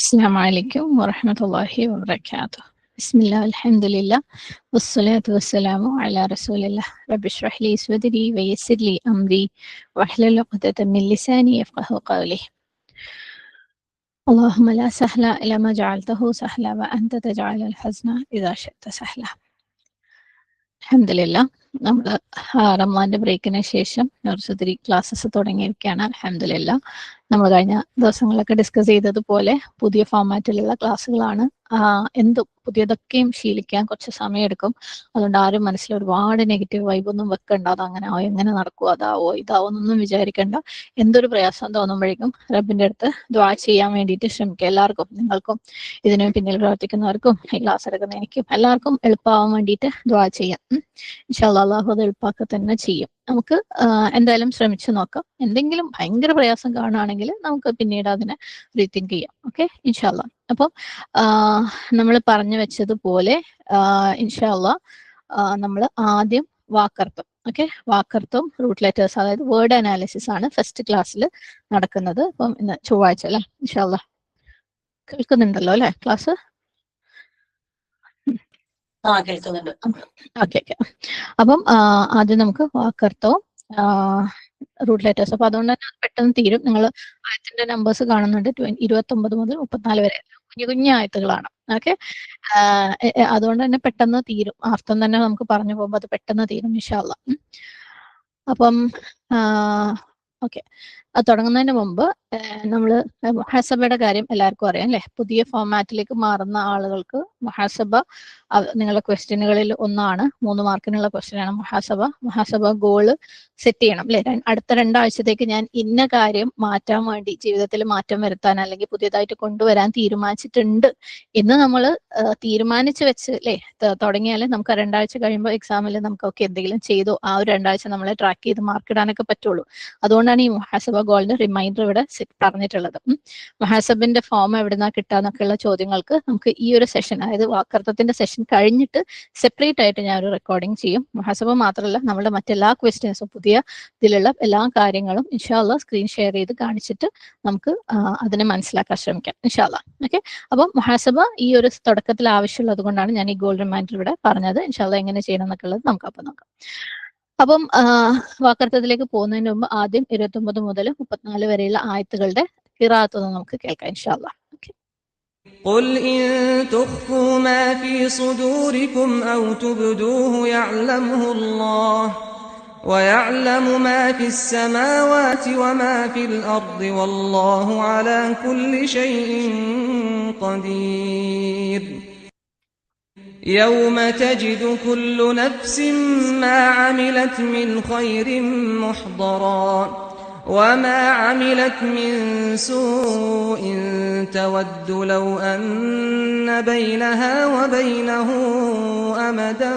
السلام عليكم ورحمة الله وبركاته. بسم الله والحمد لله والصلاة والسلام على رسول الله. رب اشرح لي صدري ويسر لي أمري واحلل عقدة من لساني يفقه قولي. اللهم لا سهل إلا ما جعلته سهلا وأنت تجعل الحزن إذا شئت سهلا. അൽഹംദുലില്ലാ നമ്മൾ റമദാന്റെ ബ്രേക്കിന് ശേഷം നഴ്സറി ക്ലാസ്സസ് തുടങ്ങിയിരിക്കുകയാണ്. അൽഹംദുലില്ലാ നമ്മൾ കഴിഞ്ഞ ദിവസങ്ങളൊക്കെ ഡിസ്കസ് ചെയ്തതുപോലെ പുതിയ ഫോർമാറ്റിലുള്ള ക്ലാസ്സുകളാണ്. എന്തും പുതിയതൊക്കെയും ശീലിക്കാൻ കുറച്ച് സമയമെടുക്കും. അതുകൊണ്ട് ആരും മനസ്സിൽ ഒരുപാട് നെഗറ്റീവ് വൈബൊന്നും വെക്കണ്ട. അതങ്ങനെ എങ്ങനെ നടക്കുമോ, അതാവോ ഇതാവോ എന്നൊന്നും വിചാരിക്കേണ്ട. എന്തൊരു പ്രയാസം തോന്നുമ്പോഴേക്കും റബ്ബിന്റെ അടുത്ത് ദുആ ചെയ്യാൻ വേണ്ടിയിട്ട് ശ്രമിക്കുക. എല്ലാവർക്കും, നിങ്ങൾക്കും ഇതിന് പിന്നിൽ പ്രവർത്തിക്കുന്നവർക്കും ഈ ക്ലാസ് എടുക്കുന്ന എനിക്കും എല്ലാവർക്കും എളുപ്പമാവാൻ വേണ്ടിയിട്ട് ദുആ ചെയ്യാം. ഇൻഷാ അല്ലാഹ് അല്ലാഹു അത് എളുപ്പമാക്കുക തന്നെ ചെയ്യും. നമുക്ക് എന്തായാലും ശ്രമിച്ചു നോക്കാം. എന്തെങ്കിലും ഭയങ്കര പ്രയാസം കാണുകയാണെങ്കിൽ നമുക്ക് പിന്നീട് അതിനെ റീതിങ്ക് ചെയ്യാം. ഓക്കെ, ഇൻഷാ അല്ലാഹ്. അപ്പം നമ്മൾ പറഞ്ഞു വെച്ചതുപോലെ ഇൻഷാ അല്ലാഹ് നമ്മൾ ആദ്യം വാക്കർത്ഥം, ഓക്കെ, വാക്കർത്ഥം റൂട്ട് ലെറ്റേഴ്സ്, അതായത് വേർഡ് അനാലിസിസ് ആണ് ഫസ്റ്റ് ക്ലാസ്സിൽ നടക്കുന്നത്. അപ്പം ഇന്ന് ചൊവ്വാഴ്ച അല്ലേ, ഇൻഷാ അല്ലാഹ് കേൾക്കുന്നുണ്ടല്ലോ അല്ലെ ക്ലാസ്? കേൾക്കുന്നുണ്ട്. Okay okay. അപ്പം ആദ്യം നമുക്ക് വാക്കർത്ഥവും റൂട്ട് ലെറ്റേഴ്സ്. അപ്പൊ അതുകൊണ്ട് തന്നെ പെട്ടെന്ന് തീരും. നിങ്ങൾ ആയത്തിന്റെ നമ്പേഴ്സ് കാണുന്നുണ്ട്, 29 മുതൽ 34 വരെ കുഞ്ഞു കുഞ്ഞു ആയത്തുകളാണ്. ഓക്കെ, അതുകൊണ്ട് തന്നെ പെട്ടെന്ന് തീരും. അർത്ഥം തന്നെ നമുക്ക് പറഞ്ഞു പോകുമ്പോൾ അത് പെട്ടെന്ന് തീരും ഇൻഷാ അല്ലാഹ്. അപ്പം ഓക്കെ, അത് തുടങ്ങുന്നതിന് മുമ്പ് നമ്മൾ മുഹാസബയുടെ കാര്യം എല്ലാവർക്കും അറിയാം അല്ലെ. പുതിയ ഫോർമാറ്റിലേക്ക് മാറുന്ന ആളുകൾക്ക് മുഹാസബ നിങ്ങളുടെ ക്വസ്റ്റ്യനുകളിൽ ഒന്നാണ്. 3 മാർക്കിനുള്ള ക്വസ്റ്റ്യനാണ് മുഹാസബ. മുഹാസബ ഗോള് സെറ്റ് ചെയ്യണം അല്ലെ. അടുത്ത 2 ആഴ്ചത്തേക്ക് ഞാൻ ഇന്ന കാര്യം മാറ്റാൻ വേണ്ടി, ജീവിതത്തിൽ മാറ്റം വരുത്താൻ അല്ലെങ്കിൽ പുതിയതായിട്ട് കൊണ്ടുവരാൻ തീരുമാനിച്ചിട്ടുണ്ട് എന്ന് നമ്മൾ തീരുമാനിച്ച് വെച്ച് അല്ലെ തുടങ്ങിയാൽ നമുക്ക് 2 ആഴ്ച കഴിയുമ്പോൾ എക്സാമിൽ നമുക്കൊക്കെ എന്തെങ്കിലും ചെയ്തോ ആ ഒരു 2 ആഴ്ച നമ്മളെ ട്രാക്ക് ചെയ്ത് മാർക്ക് ഇടാനൊക്കെ പറ്റുള്ളൂ. അതുകൊണ്ടാണ് ഈ മുഹാസബ ഗോളിന്റെ റിമൈൻഡർ ഇവിടെ പറഞ്ഞിട്ടുള്ളത്. മുഹാസബിന്റെ ഫോം എവിടുന്നാ കിട്ടാന്നൊക്കെയുള്ള ചോദ്യങ്ങൾക്ക് നമുക്ക് ഈ ഒരു സെഷൻ, അതായത് വാക്കർത്ഥത്തിന്റെ സെഷൻ കഴിഞ്ഞിട്ട് സെപ്പറേറ്റ് ആയിട്ട് ഞാൻ ഒരു റെക്കോർഡിംഗ് ചെയ്യും. മുഹാസബ മാത്രമല്ല, നമ്മുടെ മറ്റെല്ലാ ക്വസ്റ്റ്യൻസും പുതിയ ഇതിലുള്ള എല്ലാ കാര്യങ്ങളും ഇൻഷാ അല്ലാഹ് സ്ക്രീൻ ഷെയർ ചെയ്ത് കാണിച്ചിട്ട് നമുക്ക് അതിനെ മനസ്സിലാക്കാൻ ശ്രമിക്കാം ഇൻഷാ അല്ലാഹ്. ഓക്കെ, അപ്പം മുഹാസബ ഈ ഒരു തുടക്കത്തിൽ ആവശ്യമുള്ളത് കൊണ്ടാണ് ഞാൻ ഈ ഗോൾ റിമൈൻഡർ ഇവിടെ പറഞ്ഞത്. ഇൻഷാ അല്ലാഹ് എങ്ങനെ ചെയ്യണം എന്നൊക്കെ ഉള്ളത് നമുക്ക് അപ്പം നോക്കാം. അപ്പം വാക്കർത്ഥത്തിലേക്ക് പോകുന്നതിന് മുമ്പ് ആദ്യം 29 മുതൽ 34 വരെയുള്ള ആയത്തുകളുടെ ഖിറാഅത്ത് നമുക്ക് കേൾക്കാം ഇൻഷാ അല്ലാഹ്. قل إن تخفوا ما في صدوركم أو تبدوه يعلمه الله ويعلم ما في السماوات وما في الأرض والله على كل شيء قدير. يوم تجد كل نفس ما عملت من خير محضرا وما عملت من سوء تود لو أن بينها وبينه أمدا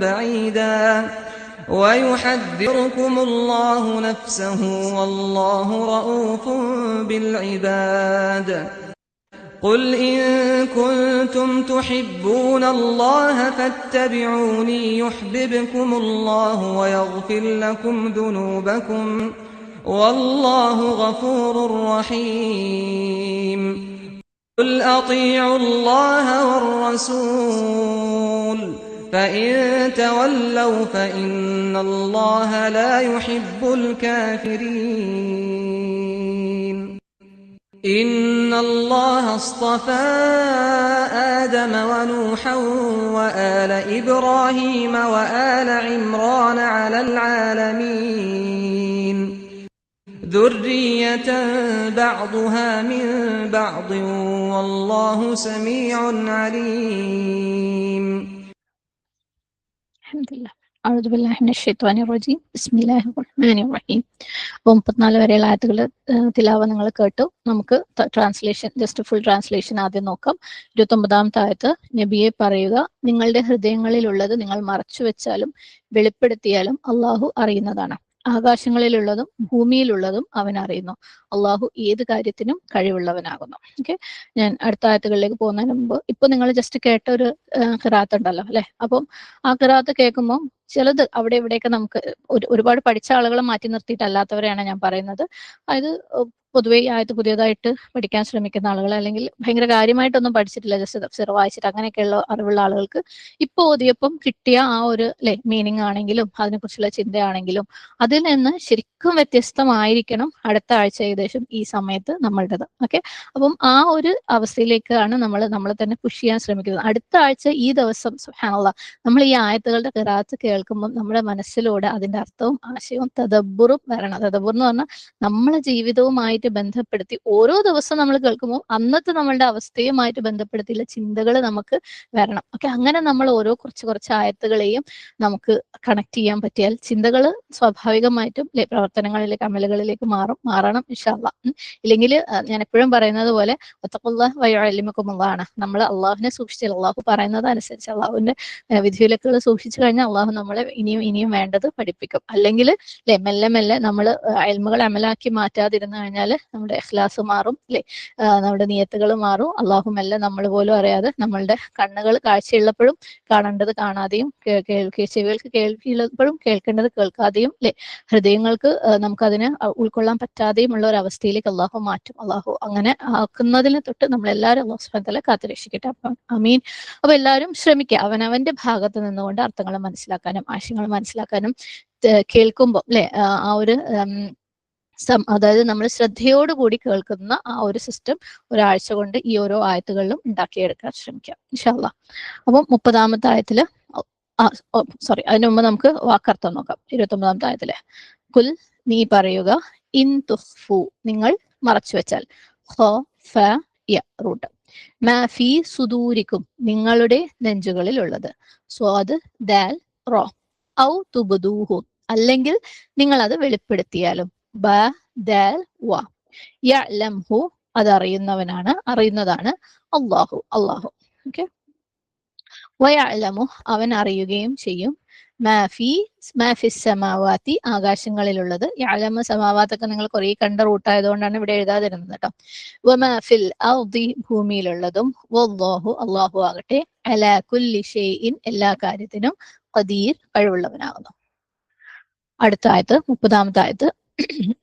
بعيدا ويحذركم الله نفسه والله رؤوف بالعباد. قل إن كنتم تحبون الله فاتبعوني يحببكم الله ويغفر لكم ذنوبكم والله غفور رحيم. قل أطيعوا الله والرسول فإن تولوا فإن الله لا يحب الكافرين. إن الله اصطفى آدم ونوحا وآل إبراهيم وآل عمران على العالمين ذرية بعضها من بعض والله سميع عليم. الحمد لله. أعوذ بالله من الشيطان الرجيم. بسم الله الرحمن الرحيم. 34 വരെയുള്ള ആയത്തുകൾ തിലാവ നിങ്ങൾ കേട്ടു. നമുക്ക് ട്രാൻസ്ലേഷൻ, ജസ്റ്റ് ഫുൾ ട്രാൻസ്ലേഷൻ ആദ്യം നോക്കാം. 29ാമത്തെ ആയത്ത്, നബിയെ പറയുക, നിങ്ങളുടെ ഹൃദയങ്ങളിലുള്ളത് നിങ്ങൾ മറച്ചു വെച്ചാലും വെളിപ്പെടുത്തിയാലും അള്ളാഹു അറിയുന്നതാണ്. ആകാശങ്ങളിലുള്ളതും ഭൂമിയിലുള്ളതും അവൻ അറിയുന്നു. അള്ളാഹു ഏത് കാര്യത്തിനും കഴിവുള്ളവനാകുന്നു. ഓക്കെ, ഞാൻ അടുത്ത ആയത്തുകളിലേക്ക് പോകുന്നതിന് മുമ്പ് ഇപ്പൊ നിങ്ങൾ ജസ്റ്റ് കേട്ട ഒരു ഖിറാഅത്ത് ഉണ്ടല്ലോ അല്ലെ. അപ്പം ആ ഖിറാഅത്ത് കേൾക്കുമ്പോൾ ചിലത് അവിടെ ഇവിടെയൊക്കെ നമുക്ക് ഒരുപാട് പഠിച്ച ആളുകളെ മാറ്റി നിർത്തിയിട്ടല്ലാത്തവരെയാണ് ഞാൻ പറയുന്നത്. അതായത് പൊതുവെ ഈ ആയത്ത് പുതിയതായിട്ട് പഠിക്കാൻ ശ്രമിക്കുന്ന ആളുകൾ, അല്ലെങ്കിൽ ഭയങ്കര കാര്യമായിട്ടൊന്നും പഠിച്ചിട്ടില്ല, ജസ്റ്റ് തഫ്സീർ വായിച്ചിട്ട് അങ്ങനെയൊക്കെയുള്ള അറിവുള്ള ആളുകൾക്ക് ഇപ്പോൾ ഓതിയപ്പം കിട്ടിയ ആ ഒരു മീനിങ് ആണെങ്കിലും അതിനെക്കുറിച്ചുള്ള ചിന്തയാണെങ്കിലും അതിൽ നിന്ന് ശരിക്കും വ്യത്യസ്തമായിരിക്കണം അടുത്ത ആഴ്ച ഏകദേശം ഈ സമയത്ത് നമ്മളുടേത്. ഓക്കെ, അപ്പം ആ ഒരു അവസ്ഥയിലേക്കാണ് നമ്മളെ തന്നെ പുഷ് ചെയ്യാൻ ശ്രമിക്കുന്നത്. അടുത്ത ആഴ്ച ഈ ദിവസം സുബ്ഹാനല്ലാഹ് നമ്മൾ ഈ ആയത്തുകളുടെ ഖിറാഅത്ത് കേൾക്കുമ്പോൾ നമ്മുടെ മനസ്സിലൂടെ അതിന്റെ അർത്ഥവും ആശയവും തദബ്ബുറും വരണം. തദബ്ബുർ എന്ന് പറഞ്ഞാൽ നമ്മളെ ജീവിതവുമായിട്ട് ബന്ധപ്പെടുത്തി ഓരോ ദിവസവും നമ്മൾ കേൾക്കുമ്പോൾ അന്നത്തെ നമ്മളുടെ അവസ്ഥയുമായിട്ട് ബന്ധപ്പെടുത്തിയുള്ള ചിന്തകൾ നമുക്ക് വരണം. ഓക്കെ, അങ്ങനെ നമ്മൾ ഓരോ കുറച്ച് ആയത്തുകളെയും നമുക്ക് കണക്ട് ചെയ്യാൻ പറ്റിയാൽ ചിന്തകൾ സ്വാഭാവികമായിട്ടും പ്രവർത്തനങ്ങളിലേക്ക്, അമലുകളിലേക്ക് മാറണം ഇൻഷാ അല്ലാഹ്. ഇല്ലെങ്കിൽ ഞാൻ എപ്പോഴും പറയുന്നത് പോലെ വത്തഖുല്ലാഹ വയുഅല്ലിമുക്കുമുള്ളാഹ്, നമ്മൾ അള്ളാഹുവിനെ സൂക്ഷിച്ചാൽ, അള്ളാഹു പറയുന്നത് അനുസരിച്ച് അള്ളാഹുവിന്റെ വിധിവിലക്കുകൾ സൂക്ഷിച്ചു കഴിഞ്ഞാൽ അള്ളാഹു നമ്മളെ ഇനിയും വേണ്ടത് പഠിപ്പിക്കും. അല്ലെങ്കിൽ മെല്ലെ മെല്ലെ നമ്മൾ ഇൽമുകൾ അമലാക്കി മാറ്റാതിരുന്നു കഴിഞ്ഞാൽ നമ്മുടെ ഇഖ്ലാസ് മാറും, നമ്മുടെ നിയത്തുകൾ മാറും. അള്ളാഹു മെല്ലെ നമ്മൾ പോലും അറിയാതെ നമ്മളുടെ കണ്ണുകൾ കാഴ്ചയുള്ളപ്പോഴും കാണേണ്ടത് കാണാതെയും, ചെവികൾക്ക് കേൾവിയുള്ളപ്പോഴും കേൾക്കേണ്ടത് കേൾക്കാതെയും, ഹൃദയങ്ങൾക്ക് നമുക്കതിനെ ഉൾക്കൊള്ളാൻ പറ്റാതെയും ഉള്ള ഒരു അവസ്ഥയിലേക്ക് അള്ളാഹു മാറ്റും. അള്ളാഹു അങ്ങനെ ആക്കുന്നതിന് തൊട്ട് നമ്മളെല്ലാവരും അള്ളാഹു സുബ്ഹാനഹു വ തആല കാത്തുരക്ഷിക്കട്ടെ. അപ്പം അമീൻ. അപ്പൊ എല്ലാവരും ശ്രമിക്കുക അവനവന്റെ ഭാഗത്ത് നിന്നുകൊണ്ട് അർത്ഥങ്ങൾ മനസ്സിലാക്കാനും ആശയങ്ങൾ മനസ്സിലാക്കാനും, കേൾക്കുമ്പോൾ ആ ഒരു അതായത് നമ്മൾ ശ്രദ്ധയോടുകൂടി കേൾക്കുന്ന ആ ഒരു സിസ്റ്റം ഒരാഴ്ച കൊണ്ട് ഈ ഓരോ ആയത്തുകളിലും ഉണ്ടാക്കിയെടുക്കാൻ ശ്രമിക്കാം ഇൻഷാ അല്ലാഹ്. അപ്പം 30-ാമത്തെ ആയത്തില് അതിനു മുമ്പ് നമുക്ക് വാക്കർത്ഥം നോക്കാം. 29-ാമത്തെ ആയത്തില് കുൽ നീ പറയുക, ഇൻ തുഖ്ഫു നിങ്ങൾ മറച്ചു വെച്ചാൽ, റൂട്ട്, മാ ഫീ സുദൂരിക്കും നിങ്ങളുടെ നെഞ്ചുകളിൽ ഉള്ളത്, സ്വാദ് ദാൽ റോ, ഔ തുബ്ദൂഹു അല്ലെങ്കിൽ നിങ്ങൾ അത് വെളിപ്പെടുത്തിയാലും, ബ ദാൽ വ, യഅലംഹു അറിയുന്നതാണ് അല്ലാഹു. ഓക്കെ, വയഅലമു അവൻ അറിയുകയും ചെയ്യും, മാഫിസ് സമാവാത്തി ആകാശങ്ങളിലുള്ളത്. യഅലമു സമാവാത്തൊക്കെ നിങ്ങൾ കുറെ കണ്ട റൂട്ടായതുകൊണ്ടാണ് ഇവിടെ എഴുതാതിരുന്നത് കേട്ടോ. വമാഫിൽ അർദി ഭൂമിയിലുള്ളതും, വല്ലാഹു അല്ലാഹു ആകട്ടെ, അലാ കുല്ലി ഷൈഇൻ എല്ലാ കാര്യത്തിനും, ഖദീർ കഴിവുള്ളവനാകുന്നു. അടുത്ത ആയത്ത് 30-ാമത്തെ ആയത്ത്,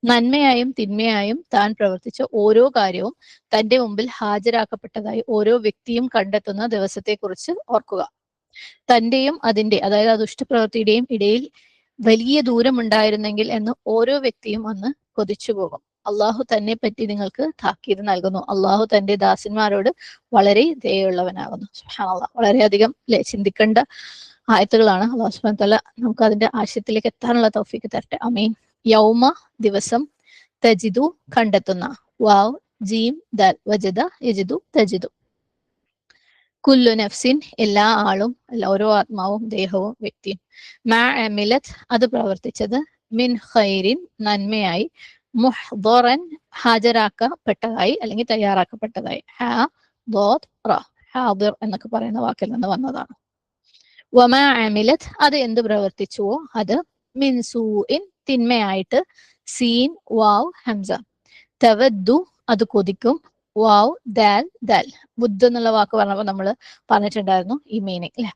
നന്മയായും തിന്മയായും താൻ പ്രവർത്തിച്ച ഓരോ കാര്യവും തന്റെ മുമ്പിൽ ഹാജരാക്കപ്പെട്ടതായി ഓരോ വ്യക്തിയും കണ്ടെത്തുന്ന ദിവസത്തെക്കുറിച്ച് ഓർക്കുക. തന്റെയും അതിന്റെ, അതായത് ആ ദുഷ്ടപ്രവൃത്തിയുടെയും ഇടയിൽ വലിയ ദൂരമുണ്ടായിരുന്നെങ്കിൽ എന്ന് ഓരോ വ്യക്തിയും അന്ന് കൊതിച്ചു പോകും. അള്ളാഹു തന്നെ പറ്റി നിങ്ങൾക്ക് താക്കീത് നൽകുന്നു. അള്ളാഹു തന്റെ ദാസന്മാരോട് വളരെ ദയുള്ളവനാകുന്നു. സുബ്ഹാനല്ലാഹ്, വളരെയധികം ചിന്തിക്കേണ്ട ആയത്തുകളാണ്. അള്ളാഹു സുബ്ഹാനഹു വ തആല നമുക്ക് അതിന്റെ ആശയത്തിലേക്ക് എത്താനുള്ള തൗഫീഖ് തരട്ടെ. ആമീൻ. യൗമ ദിവസം, തജിദു കണ്ടെത്തുന്ന, വാവ് ജീം ദാൽ, വജദ യജിദു തജിദു, കുല്ലു നഫ്സിൻ എല്ലാ ആളും, ഓരോ ആത്മാവും ദേഹവും വ്യക്തിയും, മാ അമിലത് അത് പ്രവർത്തിച്ചത്, മിൻ ഖൈരിൻ നന്മയായി, മുഹ്ദറൻ ഹാജരാക്കപ്പെട്ടതായി അല്ലെങ്കിൽ തയ്യാറാക്കപ്പെട്ടതായി, ഹാദിർ എന്നൊക്കെ പറയുന്ന വാക്കിൽ നിന്ന് വന്നതാണ്. വമാ അമിലത് അത് എന്ത് പ്രവർത്തിച്ചുവോ അത്, മിൻ സൂഇൻ തിന്മയായിട്ട്, സീൻ വാവ് ഹംസ, തവദ്ദു അത് കൊതിക്കും, വാവ് ദാൽ ദാൽ, ബുദ്ധ എന്നുള്ള വാക്ക് പറഞ്ഞപ്പോൾ നമ്മൾ പറഞ്ഞിട്ടുണ്ടായിരുന്നു ഈ മീനിങ് അല്ലെ.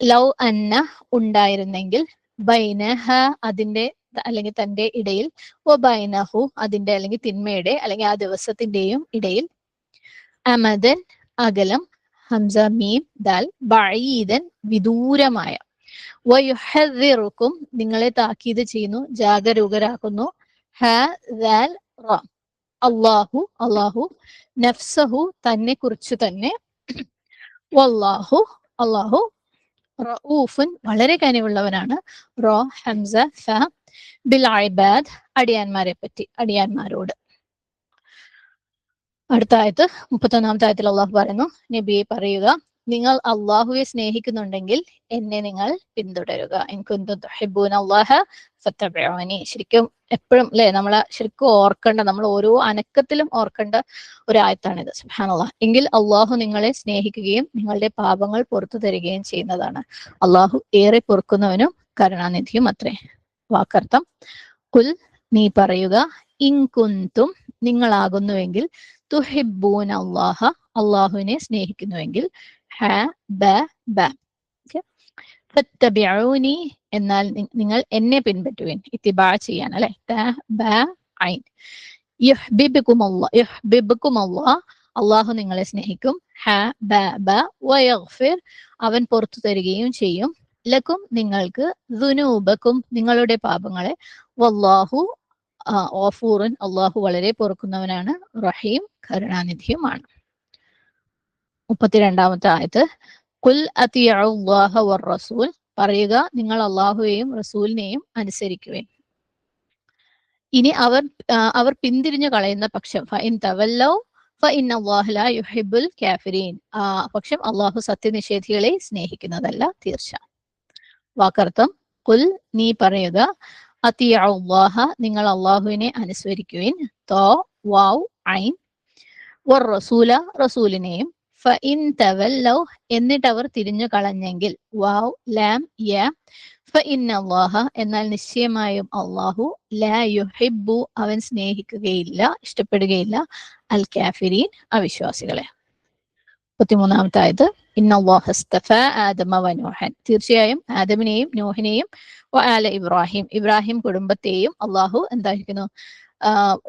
ലൗ അന്ന ഉണ്ടായിരുന്നെങ്കിൽ, ബൈനഹ അതിന്റെ അല്ലെങ്കിൽ തന്റെ ഇടയിൽ, ബൈനഹു അതിന്റെ അല്ലെങ്കിൽ തിന്മയുടെ അല്ലെങ്കിൽ ആ ദിവസത്തിന്റെയും ഇടയിൽ, അമദൻ അകലം, ഹംസ മീം ദാൽ, ബഈദൻ വിദൂരമായ, വയുഹദ്ദിറുക്കും നിങ്ങളെ താക്കീത് ചെയ്യുന്നു, ജാഗരൂകരാക്കുന്നു, ദാൽ റ, അല്ലാഹു നഫ്സഹു തന്നെ കുറിച്ച് തന്നെ, വല്ലാഹു അല്ലാഹു റഊഫുൻ വളരെ കനിവുള്ളവനാണ്, റോ ഹംസ ഫ, ബിൽ ഇബാദ് അടിയാന്മാരെ പറ്റി, അടിയാന്മാരോട്. അടുത്ത ആയത്ത് 31-ാമത്തെ ആയത്തിൽ അള്ളാഹു പറയുന്നു, നബിയെ പറയുക, നിങ്ങൾ അള്ളാഹുവെ സ്നേഹിക്കുന്നുണ്ടെങ്കിൽ എന്നെ നിങ്ങൾ പിന്തുടരുക. ഇൻ കുന്തും തുഹിബ്ബൂന അല്ലാഹ ഫത്തബിഊനി. ശരിക്കും എപ്പോഴും നമ്മളെ ശരിക്കും ഓർക്കേണ്ട, നമ്മൾ ഓരോ അനക്കത്തിലും ഓർക്കേണ്ട ഒരു ആയത്താണിത്. സുബ്ഹാനല്ലാഹ്. എങ്കിൽ അള്ളാഹു നിങ്ങളെ സ്നേഹിക്കുകയും നിങ്ങളുടെ പാപങ്ങൾ പുറത്തു തരികയും ചെയ്യുന്നതാണ്. അള്ളാഹു ഏറെ പൊറുക്കുന്നവനും കരുണാനിധിയും അത്രേ. വാക്കർത്ഥം, കുൽ നീ പറയുക, ഇൻ കുന്തും നിങ്ങളാകുന്നുവെങ്കിൽ, തുഹിബ്ബൂന അല്ലാഹ അള്ളാഹുവിനെ സ്നേഹിക്കുന്നുവെങ്കിൽ, ഫത്തബിഊനി എന്നാൽ നിങ്ങൾ എന്നെ പിൻപറ്റുവിൻ. ഇത്തിബാ ചെയ്യാൻ അല്ലെ. യുഹ്ബിബുകും അല്ലാഹ്, അള്ളാഹു നിങ്ങളെ സ്നേഹിക്കും. വയഗ്ഫിർ അവൻ പുറത്തു തരികയും ചെയ്യും. ലക്കും നിങ്ങൾക്ക്, ദുനൂബക്കും നിങ്ങളുടെ പാപങ്ങളെ. വല്ലാഹു ഗഫൂറുൻ അള്ളാഹു വളരെ പൊറുക്കുന്നവനാണ്. റഹീം കരുണാനിധിയുമാണ്. 32-ാമത്തെ ആയത്ത്. ഖുൽ അത്തിഉല്ലാഹ വർ-റസൂൽ പറയുക, നിങ്ങൾ അള്ളാഹുവേയും റസൂലിനെയും അനുസരിക്കുവിൻ. ഇനി അവർ പിന്തിരിഞ്ഞു കളയുന്ന പക്ഷം ഫഇൻ തവല്ലൗ ഫഇന്നല്ലാഹ ലാ യുഹിബ്ബുൽ കാഫിരീൻ, പക്ഷം അള്ളാഹു സത്യനിഷേധികളെ സ്നേഹിക്കുന്നതല്ല തീർച്ച. വാക്കർത്ഥം ഖുൽ നീ പറയുക, അത്തിഉല്ലാഹ നിങ്ങൾ അള്ളാഹുവിനെ അനുസരിക്കുവിൻ. വാവ് ഐൻ. വർ-റസൂല റസൂലിനെയും. ഫഇൻ തവല്ലൗ എന്നിട്ട് അവർ തിരിഞ്ഞു കളഞ്ഞെങ്കിൽ, വാവ് ലാം യാ. ഫഇന്നല്ലാഹ എന്നാൽ നിശ്ചയമായും അള്ളാഹു, ലാ യുഹിബ്ബു അവൻ സ്നേഹിക്കുകയില്ല, ഇഷ്ടപ്പെടുകയില്ല, അൽ കാഫിരീൻ അവിശ്വാസികളെ. 33-ാമത്തെ ആയത്ത്. ഇന്നല്ലാഹ ഇസ്തഫാ ആദമ വനൂഹൻ തീർച്ചയായും ആദമിനെയും നൂഹിനെയും വആല ഇബ്രാഹിം ഇബ്രാഹിം കുടുംബത്തെയും അള്ളാഹു എന്തായിരിക്കുന്നു,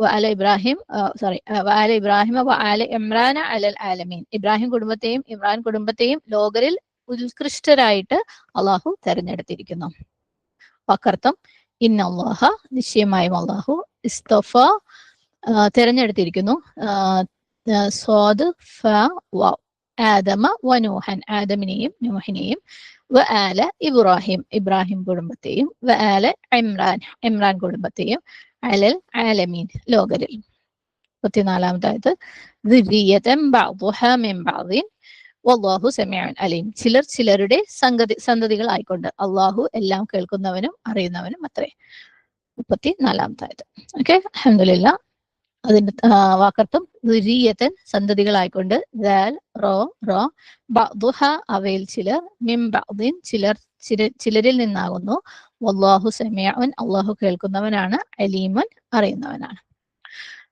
വആല ഇബ്രാഹിം വആല ഇമ്രാന അലൽ ആലമീൻ ഇബ്രാഹിം കുടുംബത്തെയും ഇമ്രാൻ കുടുംബത്തെയും ലോകരിൽ ഉത്കൃഷ്ടരായിട്ട് അള്ളാഹു തെരഞ്ഞെടുത്തിരിക്കുന്നു. വാക്കർത്ഥം ഇന്നല്ലാഹ നിശ്ചയമായും അള്ളാഹു ഇസ്തഫ തെരഞ്ഞെടുത്തിരിക്കുന്നു. സ്വാദ് ഫ വാവ് ആദമ വനൂഹൻ ആദമിനെയും നൂഹിനെയും വആല ഇബ്രാഹിം ഇബ്രാഹിം കുടുംബത്തെയും വആല ഇമ്രാൻ ഇമ്രാൻ കുടുംബത്തെയും അലൽ ആലമീൻ ലോകരിൽ. 34-ാമത്തെ ആയത്ത്. ദുർരിയതൻ ബഅ്ദുഹാ മിൻ ബഅ്ദിൻ വല്ലാഹു സമീഉൻ അലീം ചിലർ ചിലരുടെ സന്തതികൾ ആയിക്കൊണ്ട് അള്ളാഹു എല്ലാം കേൾക്കുന്നവനും അറിയുന്നവനും അത്രേ. 34-ാമത്തെ ആയത്ത്. ഓക്കെ, അൽഹംദുലില്ലാഹ്. അതിന്റെ വാക്കർത്ഥം ദുരിയതൻ സന്തതികളായിക്കൊണ്ട്, ബഅ്ദുഹ അവയിൽ ചിലർ, മിൻ ബഅ്ദിൻ ചിലരിൽ നിന്നാകുന്നു, വല്ലാഹു സമീഉൻ അള്ളാഹു കേൾക്കുന്നവനാണ്, അലീമുൻ അറിയുന്നവനാണ്.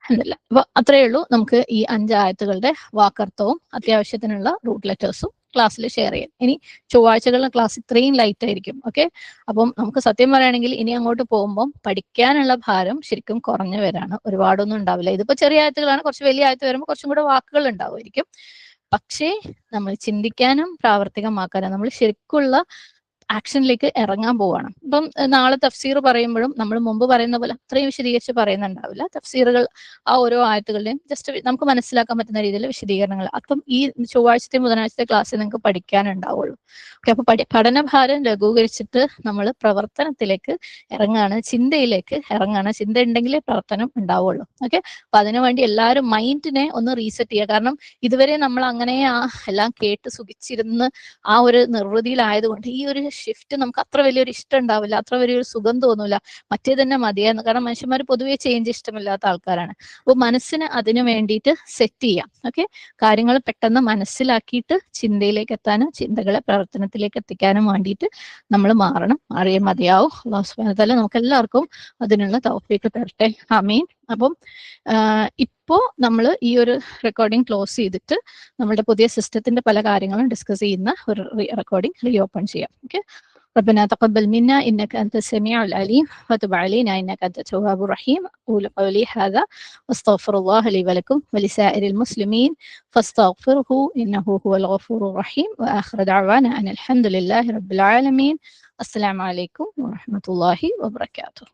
അൽഹംദുലില്ലാഹ്. അപ്പൊ അത്രയേ ഉള്ളൂ. നമുക്ക് ഈ 5 ആയത്തുകളുടെ വാക്കർത്ഥവും അത്യാവശ്യത്തിനുള്ള റൂട്ട് ലെറ്റേഴ്സും ക്ലാസ്സിൽ ഷെയർ ചെയ്യാം. ഇനി ചൊവ്വാഴ്ചകളിലെ ക്ലാസ് ഇത്രയും ലൈറ്റ് ആയിരിക്കും. ഓക്കെ, അപ്പം നമുക്ക് സത്യം പറയുകയാണെങ്കിൽ ഇനി അങ്ങോട്ട് പോകുമ്പോൾ പഠിക്കാനുള്ള ഭാരം ശരിക്കും കുറഞ്ഞു വരാണ്. ഒരുപാടൊന്നും ഉണ്ടാവില്ല. ഇതിപ്പോ ചെറിയ ആയത്തുകളാണ്. കുറച്ച് വലിയ ആയത്ത് വരുമ്പോൾ കുറച്ചും കൂടെ വാക്കുകൾ ഉണ്ടാവുമായിരിക്കും. പക്ഷേ നമ്മൾ ചിന്തിക്കാനും പ്രാവർത്തികമാക്കാനും നമ്മൾ ശരിക്കുള്ള ആക്ഷനിലേക്ക് ഇറങ്ങാൻ പോവാണ്. ഇപ്പം നാളെ തഫ്സീർ പറയുമ്പോഴും നമ്മൾ മുമ്പ് പറയുന്ന പോലെ അത്രയും വിശദീകരിച്ച് പറയുന്നുണ്ടാവില്ല. തഫ്സീറുകൾ ആ ഓരോ ആയത്തുകളുടെയും ജസ്റ്റ് നമുക്ക് മനസ്സിലാക്കാൻ പറ്റുന്ന രീതിയിൽ വിശദീകരണങ്ങൾ അപ്പം ഈ ചൊവ്വാഴ്ചത്തെ ബുധനാഴ്ചത്തെ ക്ലാസ്സിൽ നിങ്ങൾക്ക് പഠിക്കാനുണ്ടാവുള്ളൂ. ഓക്കെ, അപ്പൊ പഠനഭാരം ലഘൂകരിച്ചിട്ട് നമ്മൾ പ്രവർത്തനത്തിലേക്ക് ഇറങ്ങാണ്, ചിന്തയിലേക്ക് ഇറങ്ങാണ്. ചിന്ത ഉണ്ടെങ്കിലേ പ്രവർത്തനം ഉണ്ടാവുള്ളൂ. ഓക്കെ, അപ്പൊ അതിനുവേണ്ടി എല്ലാവരും മൈൻഡിനെ ഒന്ന് റീസെറ്റ് ചെയ്യുക. കാരണം ഇതുവരെ നമ്മൾ അങ്ങനെ എല്ലാം കേട്ട് സുഖിച്ചിരുന്ന് ആ ഒരു നിർവൃതിയിലായതുകൊണ്ട് ഈ ഒരു ഷിഫ്റ്റ് നമുക്ക് അത്ര വലിയൊരു ഇഷ്ടം ഉണ്ടാവില്ല, അത്ര വലിയൊരു സുഖം തോന്നൂല. മറ്റേ തന്നെ മതിയായിരുന്നു. കാരണം മനുഷ്യന്മാർ പൊതുവെ ചേഞ്ച് ഇഷ്ടമില്ലാത്ത ആൾക്കാരാണ്. അപ്പോൾ മനസ്സിന് അതിനു വേണ്ടിയിട്ട് സെറ്റ് ചെയ്യാം. ഓക്കെ, കാര്യങ്ങൾ പെട്ടെന്ന് മനസ്സിലാക്കിയിട്ട് ചിന്തയിലേക്ക് എത്താനും ചിന്തകളെ പ്രവർത്തനത്തിലേക്ക് എത്തിക്കാനും വേണ്ടിയിട്ട് നമ്മൾ മാറിയേ മതിയാവും. അല്ലാഹു സുബ്ഹാനഹു വ തആല നമുക്ക് എല്ലാവർക്കും അതിനുള്ള തൗഫീഖ് തരട്ടെ. ആമീൻ. അപ്പം ഇപ്പോ നമ്മൾ ഈ ഒരു റെക്കോർഡിംഗ് ക്ലോസ് ചെയ്തിട്ട് നമ്മുടെ പുതിയ സിസ്റ്റത്തിന്റെ പല കാര്യങ്ങളും ഡിസ്കസ് ചെയ്യുന്ന ഒരു റെക്കോർഡിംഗ് റീഓപ്പൺ ചെയ്യാം. ഓക്കെ, ربنا تقبل منا إنك أنت السميع العليم وتب علينا إنك أنت التواب الرحيم. أقول قولي هذا واستغفر الله لي ولكم ولسائر المسلمين فاستغفره إنه هو الغفور الرحيم. وآخر دعوانا أن الحمد لله رب العالمين. السلام عليكم ورحمة الله وبركاته.